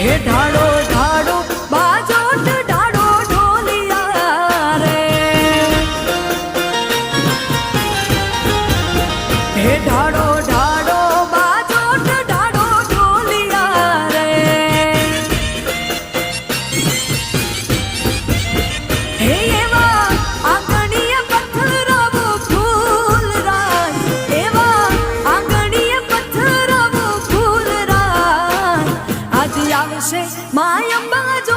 હે ઢાળો ઢાળો બાજોટ ઢાળો ઢોલિયા રે, હે ઢાળો ઢાળો બાજોટ ઢાળો ઢોલિયા રે, હે એવા આંગણીએ પથરાવો ફૂલરાજ, એવા આંગણીએ પથરાવો ફૂલરાજ, આજ આવશે માય અંબા જો